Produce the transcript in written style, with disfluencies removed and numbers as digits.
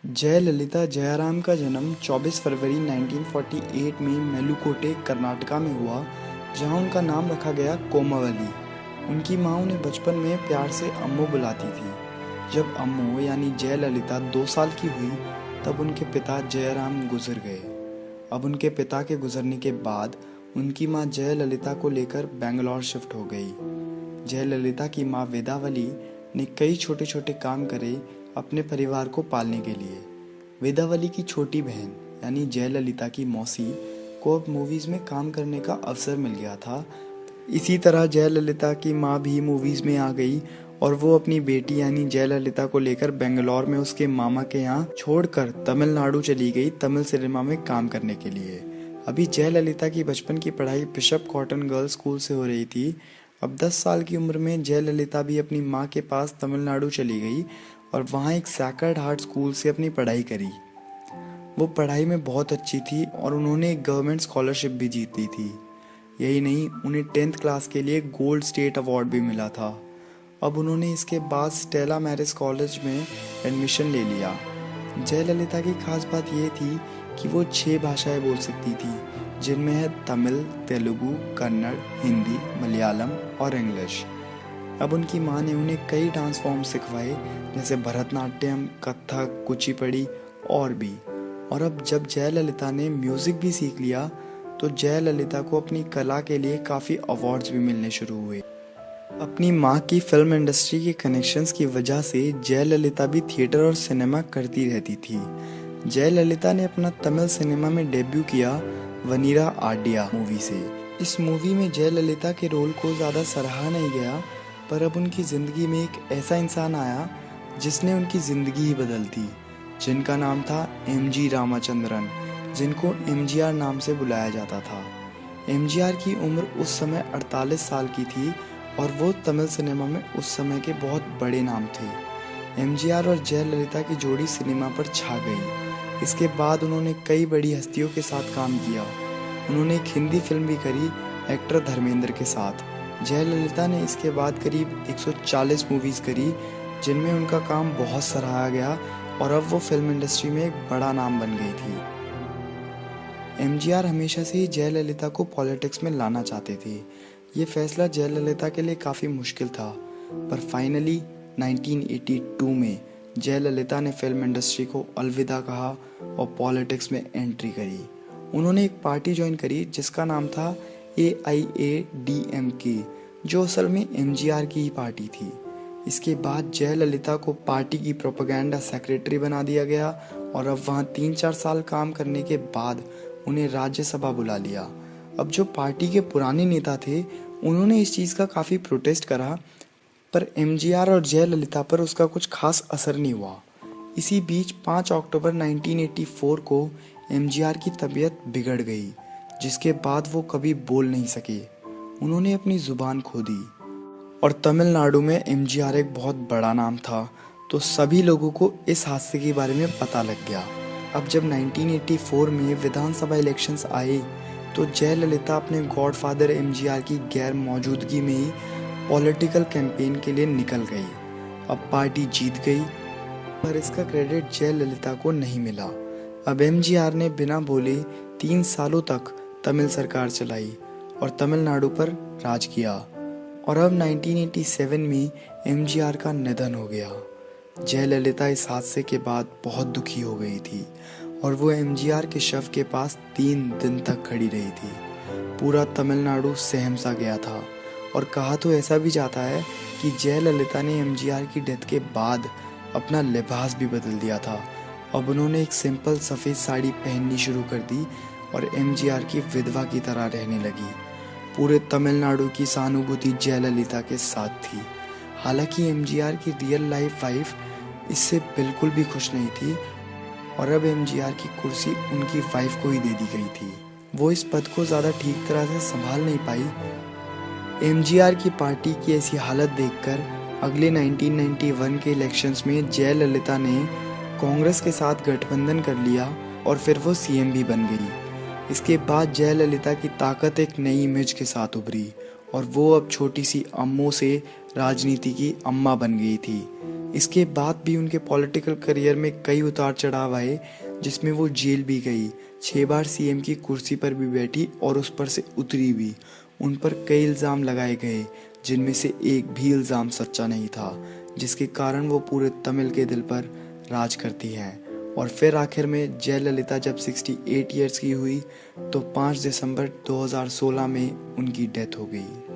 जयललिता जयाराम का जन्म 24 फरवरी 1948 में मेलुकोटे, कर्नाटका में हुआ, जहां उनका नाम रखा गया कोमवली। उनकी मां उन्हें बचपन में प्यार से अम्मू बुलाती थी। जब अम्मू यानी जयललिता 2 साल की हुई, तब उनके पिता जयराम गुजर गए। अब उनके पिता के गुजरने के बाद उनकी मां जयललिता को लेकर बेंगलोर शिफ्ट हो गई। जयललिता की मां वेदावली ने कई छोटे छोटे काम करे अपने परिवार को पालने के लिए। वेदावली की छोटी बहन यानी जयललिता की मौसी को अब मूवीज़ में काम करने का अवसर मिल गया था। इसी तरह जयललिता की माँ भी मूवीज़ में आ गई और वो अपनी बेटी यानी जयललिता को लेकर बेंगलोर में उसके मामा के यहाँ छोड़कर तमिलनाडु चली गई तमिल सिनेमा में काम करने के लिए। अभी जयललिता की बचपन की पढ़ाई बिशप कॉटन गर्ल्स स्कूल से हो रही थी। अब 10 साल की उम्र में जयललिता भी अपनी माँ के पास तमिलनाडु चली गई और वहाँ एक सैक्रेड हार्ट स्कूल से अपनी पढ़ाई करी। वो पढ़ाई में बहुत अच्छी थी और उन्होंने एक गवर्नमेंट स्कॉलरशिप भी जीती थी। यही नहीं, उन्हें 10th क्लास के लिए गोल्ड स्टेट अवार्ड भी मिला था। अब उन्होंने इसके बाद स्टेला मैरिज कॉलेज में एडमिशन ले लिया। जयललिता की खास बात यह थी कि वो 6 भाषाएं बोल सकती थी, जिनमें है तमिल, तेलुगु, कन्नड़, हिंदी, मलयालम और इंग्लिश। अब उनकी माँ ने उन्हें कई डांस फॉर्म सिखवाए, जैसे भरतनाट्यम, कथक, कुचिपुड़ी और भी। और अब जब जयललिता ने म्यूज़िक भी सीख लिया, तो जयललिता को अपनी कला के लिए काफ़ी अवार्ड्स भी मिलने शुरू हुए। अपनी माँ की फिल्म इंडस्ट्री के कनेक्शंस की वजह से जयललिता भी थिएटर और सिनेमा करती रहती थी। जयललिता ने अपना तमिल सिनेमा में डेब्यू किया वनीरा आडिया मूवी से। इस मूवी में जयललिता के रोल को ज़्यादा सराहा नहीं गया, पर अब उनकी ज़िंदगी में एक ऐसा इंसान आया जिसने उनकी ज़िंदगी ही बदल दी, जिनका नाम था एमजी रामाचंद्रन, जिनको एमजीआर नाम से बुलाया जाता था। एमजीआर की उम्र उस समय 48 साल की थी और वो तमिल सिनेमा में उस समय के बहुत बड़े नाम थे। एमजीआर और जयललिता की जोड़ी सिनेमा पर छा गई। इसके बाद उन्होंने कई बड़ी हस्तियों के साथ काम किया। उन्होंने एक हिंदी फिल्म भी करी एक्टर धर्मेंद्र के साथ। जयललिता ने इसके बाद करीब 140 मूवीज़ करी, जिनमें उनका काम बहुत सराहा गया और अब वो फिल्म इंडस्ट्री में एक बड़ा नाम बन गई थी। एमजीआर हमेशा से ही जयललिता को पॉलिटिक्स में लाना चाहते थे। ये फैसला जयललिता के लिए काफ़ी मुश्किल था, पर फाइनली 1982 में जयललिता ने फिल्म इंडस्ट्री को अलविदा कहा और पॉलिटिक्स में एंट्री करी। उन्होंने एक पार्टी ज्वाइन करी जिसका नाम था AIADMK, जो असल में एमजीआर की ही पार्टी थी। इसके बाद जयललिता को पार्टी की प्रोपेगेंडा सेक्रेटरी बना दिया गया और अब वहाँ 3-4 साल काम करने के बाद उन्हें राज्यसभा बुला लिया। अब जो पार्टी के पुराने नेता थे, उन्होंने इस चीज़ का काफ़ी प्रोटेस्ट करा, पर एमजीआर और जयललिता पर उसका कुछ खास असर नहीं हुआ। इसी बीच 5 अक्टूबर 1984 को एमजीआर की तबीयत बिगड़ गई, जिसके बाद वो कभी बोल नहीं सके। उन्होंने अपनी ज़ुबान खो दी और तमिलनाडु में एमजीआर एक बहुत बड़ा नाम था, तो सभी लोगों को इस हादसे के बारे में पता लग गया। अब जब 1984 में विधानसभा इलेक्शंस आए, तो जयललिता अपने गॉडफादर एमजीआर की गैर मौजूदगी में ही पॉलिटिकल कैंपेन के लिए निकल गई। अब पार्टी जीत गई, पर इसका क्रेडिट जयललिता को नहीं मिला। अब एमजीआर ने बिना बोले 3 सालों तक तमिल सरकार चलाई और तमिलनाडु पर राज किया। और अब 1987 में एमजीआर का निधन हो गया। जयललिता इस हादसे के बाद बहुत दुखी हो गई थी और वो एमजीआर के शव के पास 3 दिन तक खड़ी रही थी। पूरा तमिलनाडु सहम सा गया था और कहा तो ऐसा भी जाता है कि जयललिता ने एमजीआर की डेथ के बाद अपना लिबास भी बदल दिया था। अब उन्होंने एक सिंपल सफ़ेद साड़ी पहननी शुरू कर दी और एमजीआर की विधवा की तरह रहने लगी। पूरे तमिलनाडु की सहानुभूति जयललिता के साथ थी। हालांकि एमजीआर की रियल लाइफ वाइफ इससे बिल्कुल भी खुश नहीं थी और अब एमजीआर की कुर्सी उनकी वाइफ को ही दे दी गई थी। वो इस पद को ज़्यादा ठीक तरह से संभाल नहीं पाई। एमजीआर की पार्टी की ऐसी हालत देखकर अगले 1991 के इलेक्शंस में जयललिता ने कांग्रेस के साथ गठबंधन कर लिया और फिर वो सीएम भी बन गई। इसके बाद जयललिता की ताकत एक नई इमेज के साथ उभरी और वो अब छोटी सी अम्मू से राजनीति की अम्मा बन गई थी। इसके बाद भी उनके पॉलिटिकल करियर में कई उतार चढ़ाव आए, जिसमें वो जेल भी गई, 6 बार सीएम की कुर्सी पर भी बैठी और उस पर से उतरी भी। उन पर कई इल्ज़ाम लगाए गए, जिनमें से एक भी इल्ज़ाम सच्चा नहीं था, जिसके कारण वो पूरे तमिल के दिल पर राज करती हैं। और फिर आखिर में जयललिता जब 68 ईयर्स की हुई तो 5 दिसंबर 2016 में उनकी डेथ हो गई।